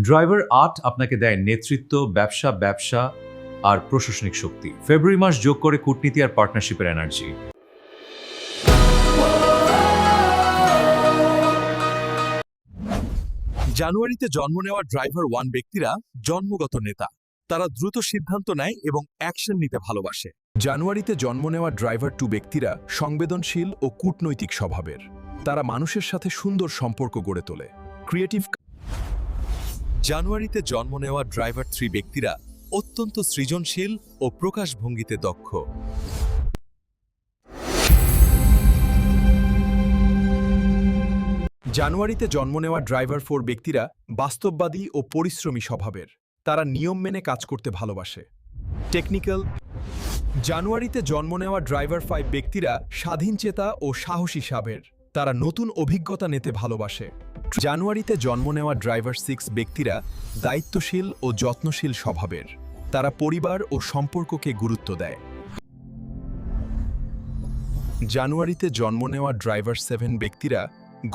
Driver ৮ আপনাকে দেয় নেতৃত্ব, ব্যবসা আর প্রশাসনিক শক্তি। ফেব্রুয়ারি মাস যোগ করে কূটনীতি আর পার্টনারশিপের এনার্জি। জানুয়ারিতে জন্ম নেওয়া ড্রাইভার 1 ব্যক্তিরা জন্মগত নেতা। তারা দ্রুত সিদ্ধান্ত নেয় এবং অ্যাকশন নিতে ভালোবাসে। জানুয়ারিতে জন্ম নেওয়া ড্রাইভার 2 ব্যক্তিরা সংবেদনশীল ও কূটনৈতিক স্বভাবের। তারা মানুষের সাথে সুন্দর সম্পর্ক গড়ে তোলে। ক্রিয়েটিভ। জানুয়ারিতে জন্ম নেওয়া ড্রাইভার 3 ব্যক্তিরা অত্যন্ত সৃজনশীল ও প্রকাশভঙ্গিতে দক্ষ। জানুয়ারিতে জন্ম নেওয়া ড্রাইভার 4 ব্যক্তিরা বাস্তববাদী ও পরিশ্রমী স্বভাবের। তারা নিয়ম মেনে কাজ করতে ভালোবাসে। টেকনিক্যাল। জানুয়ারিতে জন্ম নেওয়া ড্রাইভার 5 ব্যক্তিরা স্বাধীনচেতা ও সাহসী স্বভাবের। তারা নতুন অভিজ্ঞতা নিতে ভালোবাসে। জানুয়ারিতে জন্ম নেওয়া ড্রাইভার 6 ব্যক্তিরা দায়িত্বশীল ও যত্নশীল স্বভাবের। তারা পরিবার ও সম্পর্ককে গুরুত্ব দেয়। জানুয়ারিতে জন্ম নেওয়া ড্রাইভার 7 ব্যক্তিরা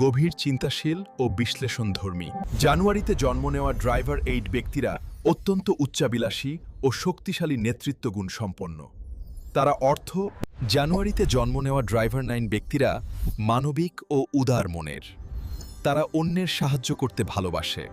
গভীর চিন্তাশীল ও বিশ্লেষণধর্মী। জানুয়ারিতে জন্ম নেওয়া ড্রাইভার 8 ব্যক্তিরা অত্যন্ত উচ্চাবিলাসী ও শক্তিশালী নেতৃত্বগুণ সম্পন্ন। তারা অর্থ। জানুয়ারিতে জন্ম নেওয়া ড্রাইভার 9 ব্যক্তিরা মানবিক ও উদার মনের। তারা অন্যের সাহায্য করতে ভালোবাসে।